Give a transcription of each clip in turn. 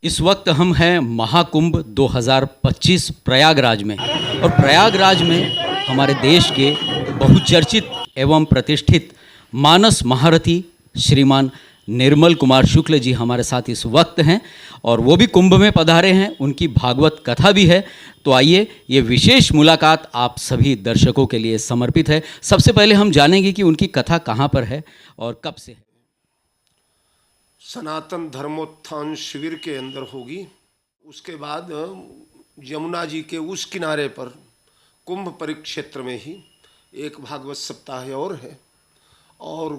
इस वक्त हम हैं महाकुंभ 2025 प्रयागराज में और प्रयागराज में हमारे देश के बहुचर्चित एवं प्रतिष्ठित मानस महारथी श्रीमान निर्मल कुमार शुक्ल जी हमारे साथ इस वक्त हैं और वो भी कुंभ में पधारे हैं। उनकी भागवत कथा भी है। तो आइए ये विशेष मुलाकात आप सभी दर्शकों के लिए समर्पित है। सबसे पहले हम जानेंगे कि उनकी कथा कहाँ पर है और कब से है। सनातन धर्मोत्थान शिविर के अंदर होगी। उसके बाद यमुना जी के उस किनारे पर कुंभ परिक्षेत्र में ही एक भागवत सप्ताह और है और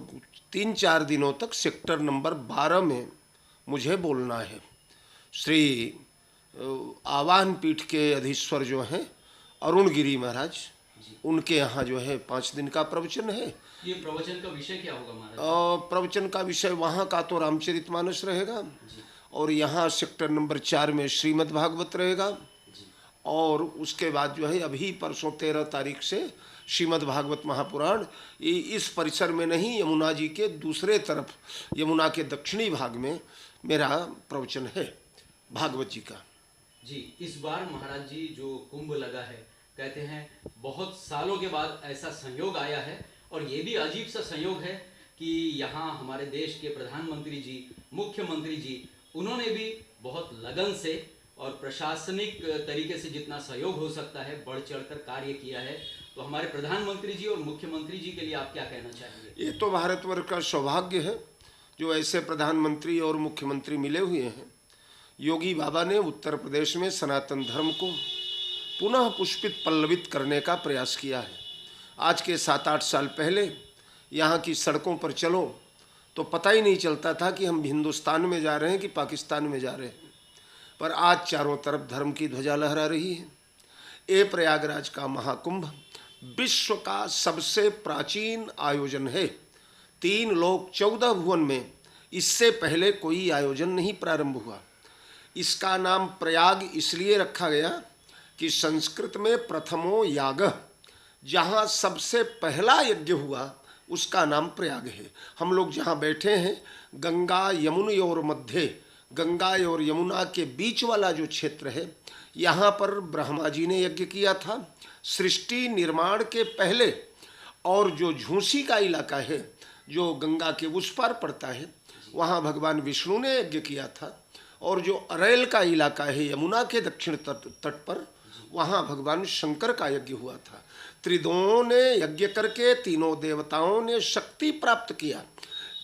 3-4 दिनों तक सेक्टर नंबर 12 में मुझे बोलना है। श्री आवाहन पीठ के अधीश्वर जो हैं अरुण गिरी महाराज, उनके यहाँ जो है 5 दिन का प्रवचन है। ये प्रवचन का विषय क्या होगा महाराज? प्रवचन का विषय वहाँ का तो रामचरितमानस रहेगा और यहाँ सेक्टर नंबर 4 में श्रीमद् भागवत रहेगा और उसके बाद जो है अभी परसों 13 तारीख से श्रीमद् भागवत महापुराण इस परिसर में नहीं, यमुना जी के दूसरे तरफ यमुना के दक्षिणी भाग में मेरा प्रवचन है भागवत जी का। जी, इस बार महाराज जी जो कुंभ लगा है, कहते हैं बहुत सालों के बाद ऐसा संयोग आया है और ये भी अजीब सा संयोग है कि यहाँ हमारे देश के प्रधानमंत्री जी, मुख्यमंत्री जी, उन्होंने भी बहुत लगन से और प्रशासनिक तरीके से जितना सहयोग हो सकता है बढ़ चढ़कर कार्य किया है। तो हमारे प्रधानमंत्री जी और मुख्यमंत्री जी के लिए आप क्या कहना चाहेंगे? ये तो भारतवर्ष का सौभाग्य है जो ऐसे प्रधानमंत्री और मुख्यमंत्री मिले हुए हैं। योगी बाबा ने उत्तर प्रदेश में सनातन धर्म को पुनः पुष्पित पल्लवित करने का प्रयास किया है। आज के 7-8 साल पहले यहाँ की सड़कों पर चलो तो पता ही नहीं चलता था कि हम हिंदुस्तान में जा रहे हैं कि पाकिस्तान में जा रहे हैं, पर आज चारों तरफ धर्म की ध्वजा लहरा रही है। ये प्रयागराज का महाकुंभ विश्व का सबसे प्राचीन आयोजन है। 3 लोक 14 भुवन में इससे पहले कोई आयोजन नहीं प्रारंभ हुआ। इसका नाम प्रयाग इसलिए रखा गया कि संस्कृत में प्रथमो याग, जहाँ सबसे पहला यज्ञ हुआ उसका नाम प्रयाग है। हम लोग जहाँ बैठे हैं गंगा यमुनयोर मध्य, गंगा और यमुना के बीच वाला जो क्षेत्र है, यहाँ पर ब्रह्मा जी ने यज्ञ किया था सृष्टि निर्माण के पहले। और जो झूसी का इलाका है जो गंगा के उस पार पड़ता है, वहाँ भगवान विष्णु ने यज्ञ किया था। और जो अरैल का इलाका है यमुना के दक्षिण तट पर, वहाँ भगवान शंकर का यज्ञ हुआ था। त्रिदों ने यज्ञ करके तीनों देवताओं ने शक्ति प्राप्त किया,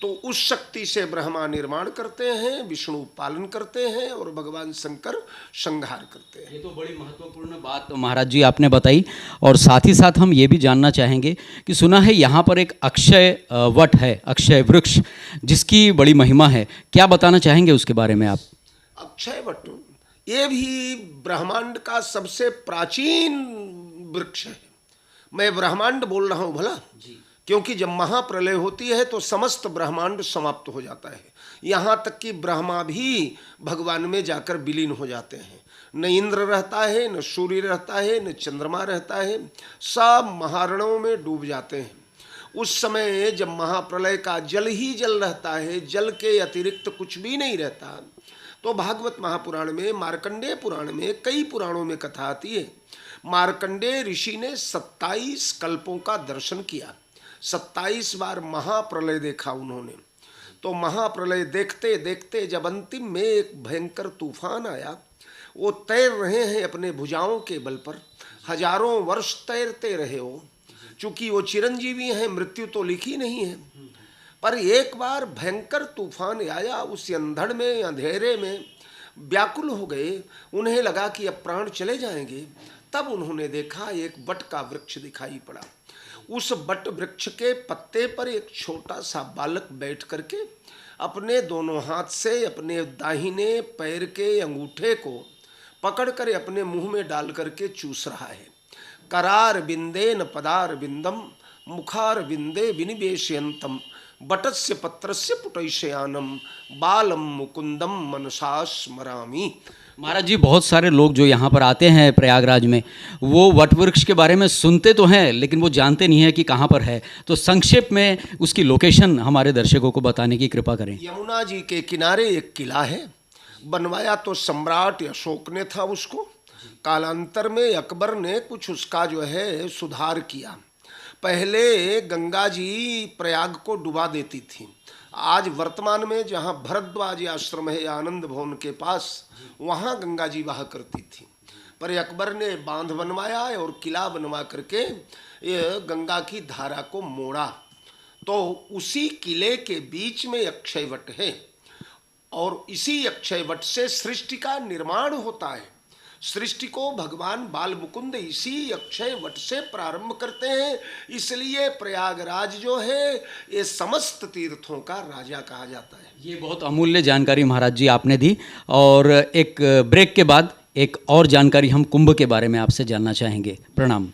तो उस शक्ति से ब्रह्मा निर्माण करते हैं, विष्णु पालन करते हैं और भगवान शंकर संहार करते हैं। ये तो बड़ी महत्वपूर्ण बात महाराज जी आपने बताई। और साथ ही साथ हम ये भी जानना चाहेंगे कि सुना है यहाँ पर एक अक्षय वट है, अक्षय वृक्ष, जिसकी बड़ी महिमा है। क्या बताना चाहेंगे उसके बारे में आप? अक्षय वट ये भी ब्रह्मांड का सबसे प्राचीन वृक्ष है। मैं ब्रह्मांड बोल रहा हूँ भला जी, क्योंकि जब महाप्रलय होती है तो समस्त ब्रह्मांड समाप्त हो जाता है। यहाँ तक कि ब्रह्मा भी भगवान में जाकर विलीन हो जाते हैं। न इंद्र रहता है, न सूर्य रहता है, न चंद्रमा रहता है, सब महारणों में डूब जाते हैं। उस समय जब महाप्रलय का जल ही जल रहता है, जल के अतिरिक्त कुछ भी नहीं रहता, तो भागवत महापुराण में, मार्कंडेय पुराण में, कई पुराणों में कथा आती है। मार्कंडेय ऋषि ने 27 कल्पों का दर्शन किया, 27 बार महाप्रलय देखा उन्होंने। तो महाप्रलय देखते देखते जब अंतिम में एक भयंकर तूफान आया, वो तैर रहे हैं अपने भुजाओं के बल पर, हजारों वर्ष तैरते रहे हो। चूंकि वो चिरंजीवी हैं, मृत्यु तो लिखी नहीं है, पर एक बार भयंकर तूफान आया, उस अंधड़ में, अंधेरे में व्याकुल हो गए। उन्हें लगा कि अब प्राण चले जाएंगे। तब उन्होंने देखा एक बट का वृक्ष दिखाई पड़ा। उस बट वृक्ष के पत्ते पर एक छोटा सा बालक बैठ करके अपने दोनों हाथ से अपने दाहिने पैर के अंगूठे को पकड़ कर अपने मुंह में डाल करके चूस रहा है। करार बिंदे न पदार बिंदम मुखार बिंदे विनिवेशयंतम बटस्य पत्रस्य पुटैशयानम बालम मुकुंदम मनसा स्मरामि। महाराज जी, बहुत सारे लोग जो यहाँ पर आते हैं प्रयागराज में, वो वट वृक्ष के बारे में सुनते तो हैं लेकिन वो जानते नहीं है कि कहाँ पर है। तो संक्षेप में उसकी लोकेशन हमारे दर्शकों को बताने की कृपा करें। यमुना जी के किनारे एक किला है, बनवाया तो सम्राट अशोक ने था उसको। कालांतर में अकबर ने कुछ उसका जो है सुधार किया। पहले गंगा जी प्रयाग को डुबा देती थी। आज वर्तमान में जहाँ भरद्वाज आश्रम है आनंद भवन के पास, वहाँ गंगा जी बहा करती थी। पर अकबर ने बांध बनवाया और किला बनवा करके ये गंगा की धारा को मोड़ा। तो उसी किले के बीच में अक्षयवट है और इसी अक्षयवट से सृष्टि का निर्माण होता है। सृष्टि को भगवान बाल मुकुंद इसी अक्षय वट से प्रारंभ करते हैं। इसलिए प्रयागराज जो है ये समस्त तीर्थों का राजा कहा जाता है। ये बहुत अमूल्य जानकारी महाराज जी आपने दी। और एक ब्रेक के बाद एक और जानकारी हम कुंभ के बारे में आपसे जानना चाहेंगे। प्रणाम।